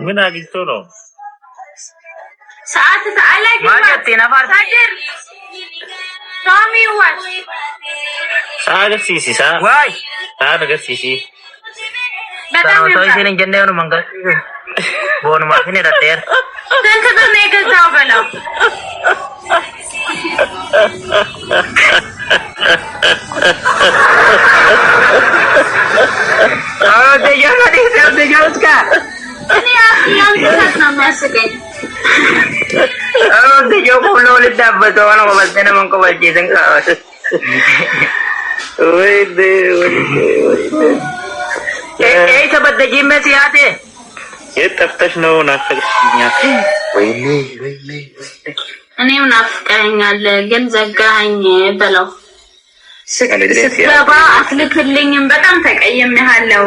ምን አግኝቶ ነው? ሰዓት ተአላቂ ማለት ነበር ታዲር ሳሚ ዋት ሰዓት ሲሲ ዋይ ሰዓት ሲሲ በጣም ነው ይሄን እንጀነው ነው መንገድ ቦን ማሽን ረቴር ስንት ብር ነው የገዛው በለው ደጃውስካ እኔ ያንተት ነው የሚያስገኝ ደጃው ሁሉ ልዳበቶ ነው በዘነ መንቆ ወጪን ካወስ ወይ ኤይ ተበደጂ መስያቴ የጠፍተሽ ነው ናፈቅሽኛ ወይኔ እኔም ናፍቀኛል ግን ዘጋኸኝ በለው ስትገባ አትልክልኝም በጣም ተቀየምሃለሁ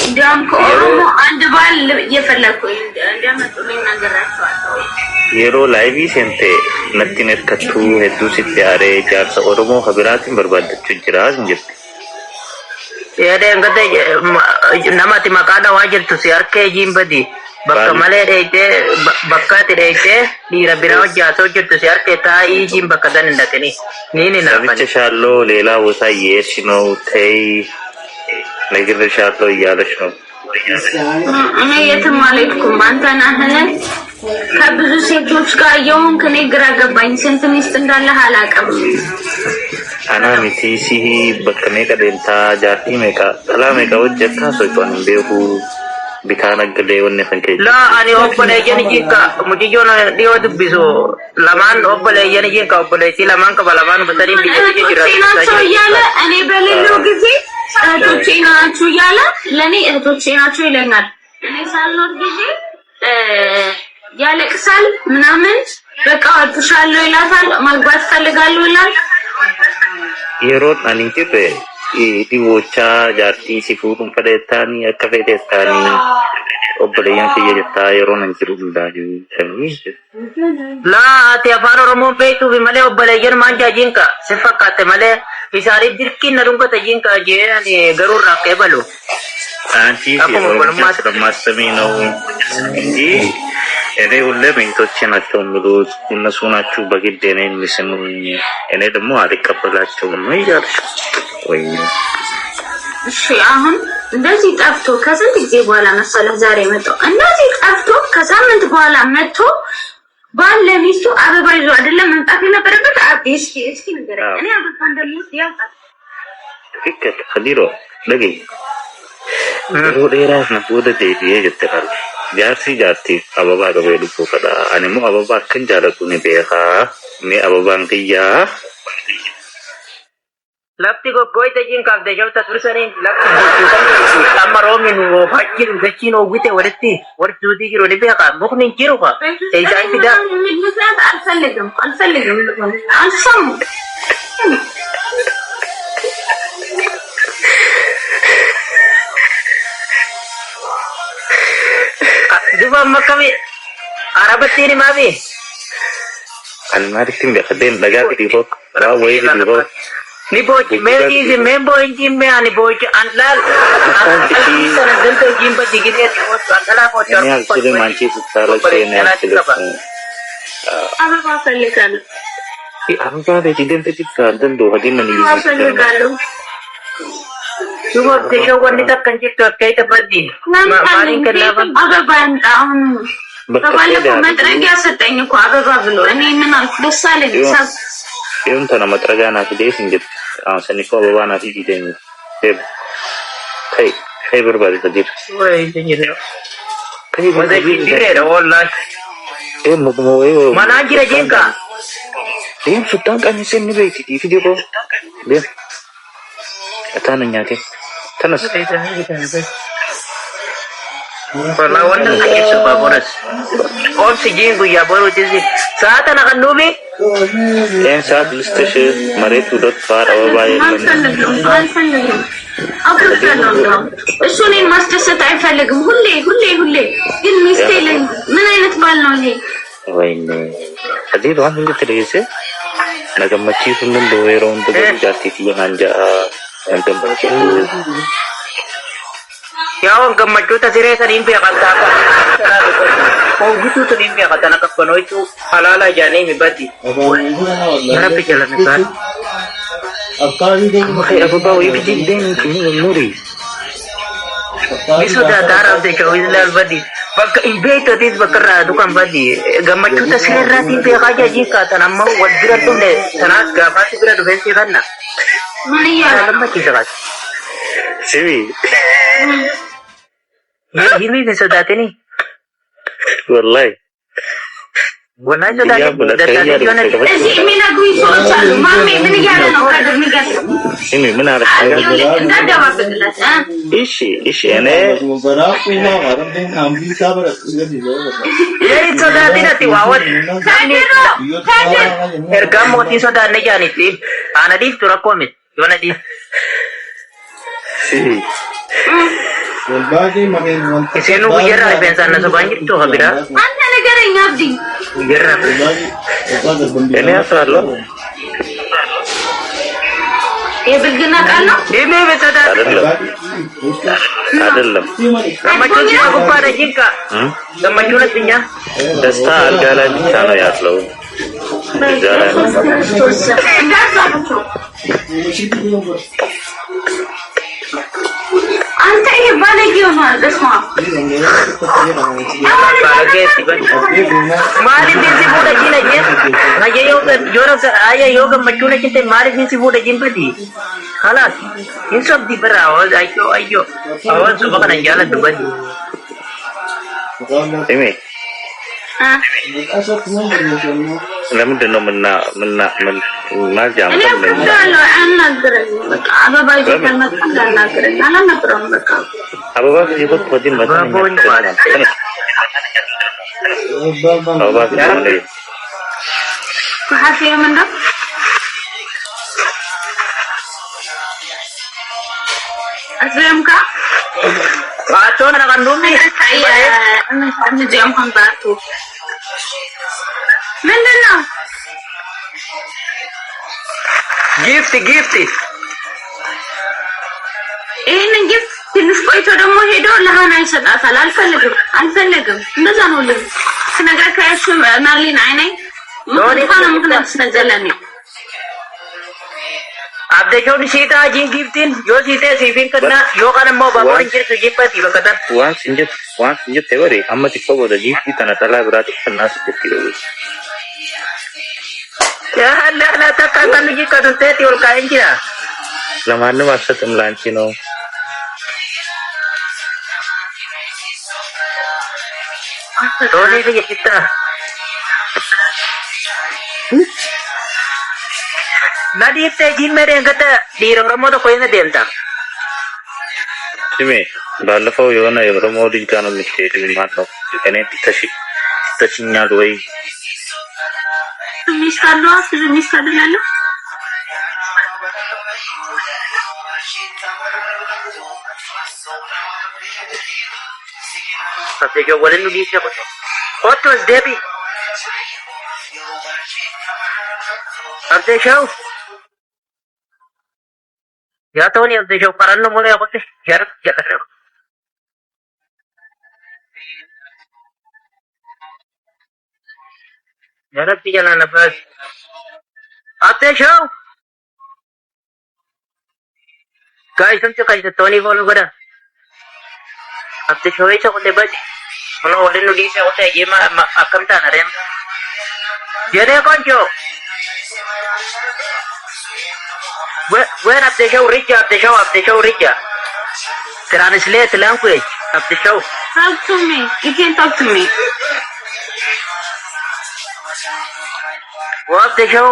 እንዲያውም ከኦሮሞ አንድ ባል እየፈለኩኝ እንዲያመጡልኝ ነገራቸዋለሁ የሮ ላይቪ ሴንቴ ነቲነት ከቱ ሄዱ ሲያሬ ጃርሰ ኦሮሞ ሀገራትን በርባደች ጅራዝ እንጂ የደ እንግዲህ ነማቲ ማቃዳ ዋጅልቱ ሲያርኬ ጂምበዲ bakka malee dheeyte bakka dheeyte dhiira biraa hojjaa jirtu si harkee taa'ii jiin bakka san hin dhaqini niin hin arfan ሻሎ ሌላ ቦታ እየሄድሽ ነው ተይ ነግሬሻለሁ እያለሽ ነው እኔ የትም አልሄድኩም አንተ ነህ ከብዙ ሴቶች ጋር የሆንክ እኔ ግራ ገባኝ ስንት ሚስት እንዳለህ አላውቅም አና ሚቲሲ በከኔ ከደንታ ጃቲ ሜካ ሰላ ሜካ ወጀታ ሶይቷን ቤሁ bitana gede wonne fanke la ani obbole yeni jinka mujijon dio dubbiso laman obbole yeni jinka obbole ti laman ka balaman batari bije jira ናቸው ያለ እኔ በሌለው ጊዜ እህቶቼ ናቸው ያለ ለኔ እህቶቼ ናቸው ይለኛል እኔ ሳልኖር ጊዜ ያለቅሳል ምናምን በቃ አጥሻለሁ ይላታል ማግባት ፈልጋለሁ ይላል የሮት አንንቲፔ ዲዎቻ ጃርቲ ሲፉሩን ፈደታኒ አከፈደታኒ ኦብለያን ሲየታ የሮን እንጅሩ ዳጁ ሰሚስ ላ አቲ አፋን ኦሮሞ ቤቱ ቢመለ ኦብለያን ማንጃ ጂንካ ሲፈካተ መለ ኢሳሪ ድርኪን ነሩንከ ተጂንካ ጄኒ ገሩራ ከበሉ አንቺ ማስተሚ ነው እንጂ እኔ ሁሌ ቤቶቼ ናቸው የሚሉት እነሱ ናችሁ በግድ እኔን የሚስሙኝ እኔ ደግሞ አልቀበላቸውም ነው ይያልሽ ወይ እሺ አሁን እንደዚህ ጠፍቶ ከስንት ጊዜ በኋላ መሰለህ ዛሬ መጣው እንደዚህ ጠፍቶ ከሳምንት በኋላ መጥቶ ባለ ሚስቱ አበባ ይዞ አይደለም መምጣት የነበረበት እስኪ ንገረኝ እኔ አበባ እንደልስ ያውቃል ፍቅር ከዲሮ ለጊ ሮዴራስ ነው ወደ ዴዲ ይጀተራል ጃርቲ አበባ ገበሉ ፈዳ አንሙ አበባ ከንጃለቱኒ ቤኻ ኔ አበባን ከያ lafti ko koite jin kaf de jawta tursani lafti tamaro minu fajir gachino wite warti warti giro de beka buknin jiro ka ei jai tida ምክንያት አልፈልግም አንሰም duba makami arabatini mabi almaritim bekadem lagati di hok rawe di hok ni boji meji se membo injin me ani boji anlal sana dento jimba digide to sala ko ni alsire manchi sutala chene አበባ ፈልጋለሁ አበባ በጅደንተ ቢካንተን ዶ ሀዲን ነው ፈልጋለሁ duba de yo wani takkan jitto kai ta baddi ማማሪን ከላባ አበባ እንጣው በባለፈው መጥረጊያ ሰጠኝ እኮ አበባ ብሎ እኔ ምን አልኩ ደስ አለኝ ሳብ ይሁን ተና መጥረጊያ ናት ዴስ እንጂ ሰኒኮ አበባ ናት ይደኝ ከይ በርባሪ ተዲር ወይ ደኝደ ከይ ወደ ጊዜ ነው ወላሂ ሞይ ማናጅረ ጂንካ ይሄን ሱዳን ቀሚስን ቤት ቪዲዮ ለ አታነኛቴ ተነስ Wala wala kayo baboras. On si Jingo ya boro dizi. Saat na kanubi. En saat listashe maretu dot far away. አልፈልግም አብሮታለሁ እሱኔን ማስደሰት አይፈልግም ሁሌ ግን ሚስቴ ምን አይነት ባል ነው ይሄ ወይኔ አዲ ባን እንድትለይሰ ነገመቺ ሁሉን ደወይሮን ተገጃቲ ይናንጃ አንተም Yawan gammachu ta sire sa nimpi kanta ka. Kau gitu tu nimpi kata nak kono itu halala jani mi bati. Harap jalan kan. Makay ako ba ibig din kini muri. Isu da darab de ko ilal badi. Pagka invite tis bakara dukan badi. Gammachu ta sire nimpi kaja jika tanamma wadira tunde tanat ka pati bira do bensi kanna. Maniya. Alam ba kisah? Simi. Ini bisa dati ni. Wallahi. Wala ito dati. Dati yun na. Si minagoy so chalo. Mami, binigyan na ng kadar ni gas. Simi, menarik. Dada mapaglas, ha? Ishi, ene. Ya ito dati na tiwawat. Kadero! Kader! Ergam mo ti so dati yan iti. Ana di tura komit. Yun na di. Simi. Isenu bujara ay pensan na sa banjir to habira. Anta negara yang abdi. Bujara. Ene asal lo. Bilgina kano? Ini bisa dati. Adellam. Gammachu si ako para jika. Gammachu na tinya. Dasta algala di sana ya lo. Anta ini balik yun ha, desma. Mari bisi buda jina jen. Aja yoga jorok sa aya yoga macuna kinte mari bisi buda jen padi. Halas. Insab di berawal ayo. Awal coba kana jalan tu padi. Simi. Ha? Namun deno mena jam Ini kan aku kalau anak gerak, apa baju kan anak gerak, anak orang berkau. Apa ba sibuk pwedeng ba? Apa ba sibuk? Kahati yang mana? Asam kah? Ato na kandumi. Saya, ini jam kan batu. Mana nak? Gifty. Ini gift ትንሽ ቆይቶ ደግሞ ሄዶ ለሃና ይሰጣታል። አልፈልግም እንደዛ ነው ልጅ ስነግራ ከእሱ ማርሊን አይነኝ ሆነ ምክንያት ስለዘለኔ Abde jauh di situ aja giftin, yo situ sivin kena, yo kan mau bawa injil sejipat tiba kata. Once injet teori, amma tikko boda gift tanah tala berarti kena seperti itu. Ya, lah tak kan lagi kado teh tiul kain kira. Lamane masa temlancino. Tony itu kita. Nadi teh jin mere yang kata di romo to koy na denta. Simi, ባለፈው የሆነ የኦሮሞ ልጅ ጋር ነው የምትሄድ ማለት ነው። እኔ ተሽኛል ወይ ሚስካሉ Tapi jo wala nu di siya ko. Otos Debbie. Abde show. Ya to ni abde show paran lo mule ako te. Yarap ya ka. Yarap ti jalan na bas. Abde show. Guys, samcho kayo Tony follow ko na. Abde show ay ko te bas. Ano wala nu di siya ko te. Yema akam ta na rem. Yere konjo. Where up the show, Richard? Up the show, Richard. Translate language of the show. Talk to me. You can talk to me. Of the show.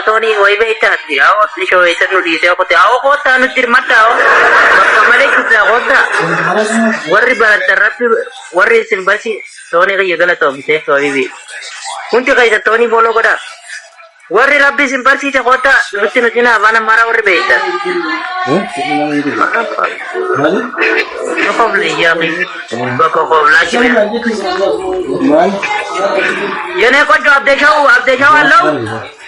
Tony, why wait at the hour of the show? It's a new detail. But the hour got on the matter. But the Malay is the water. Worry about the rapid worries in Bassi. Tony, you're gonna talk. Say, so we will. Kunti kayo Tony Bolo ko da. Worry Rabbi Simparsi sa kota. Lutin na sinahawa ng mara worry beta. Nakabli yaki. Bakakabla siya. Yan ay kong abde siya alaw.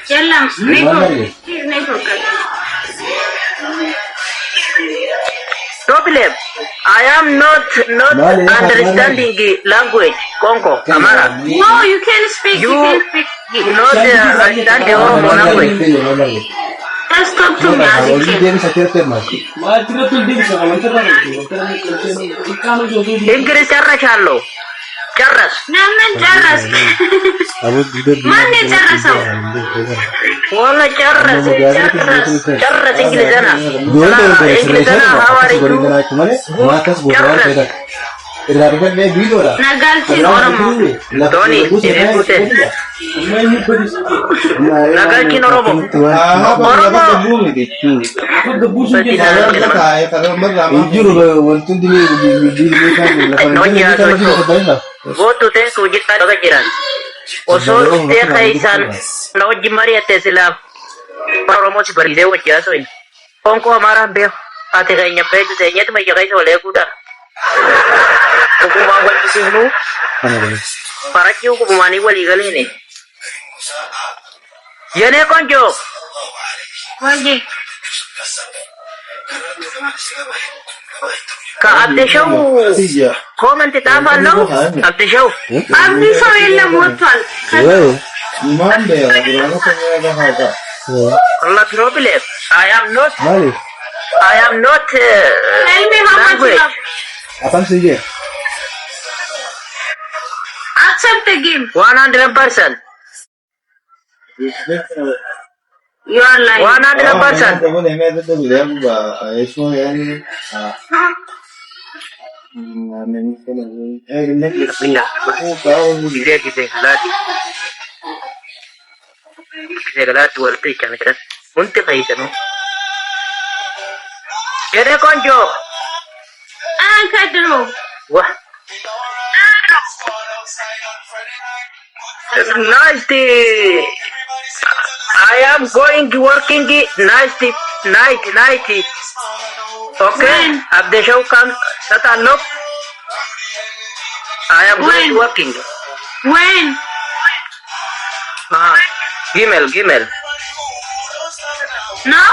Yan lang. Neko. problem. I am not understanding language. Congo, Amara. No, you can speak. You can speak. Not understand the Oromo language. Just talk to me as you can. English ጨርሻለሁ። ጨረስ ለምን ጨረስ? ማን የጨረሰው? ወላ ጨረስ እንግሊዘኛ እንግሊዘኛ ሐዋሪ ነጋልችን ኦሮሞ ዶኒ ኤኩቴ ነጋልችን ኦሮሞ ኦሮሞ Gotu te sujit pada kajiran. Osor te kaisan na wajib mari ate sila promo si berde wajib so in. Kongko amara be ate kainya pe tu tenya tu mai jagai so le kuda. Ko mawal sinu. Para kiu ko mani wali gali ni. Yene konjo. Wajib. Ka abde show. Comment tama no? Abde show. አብዲ ሰው የለም ወጥቷል። Allah problem. I am not. Tell me how much you have. Apaan sih ya? Accept the game. 100%. You are lying. 100%. Kita walti kan kan. Munti kaisa no. Yere konjo. Kadro. Wah. Nice. I am going to working night. Okay. When? Ab the show come sat unlock. I am going to working. When? Gmail. Now?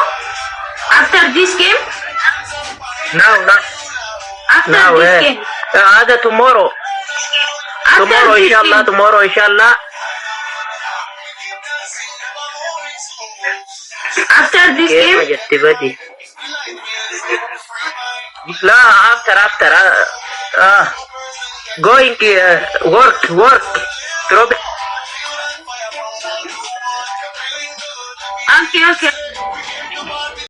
After this game? Now. After this game? Ada tomorrow. After this Tomorrow inshallah. After this game? Game? La, after. Going work. Okay.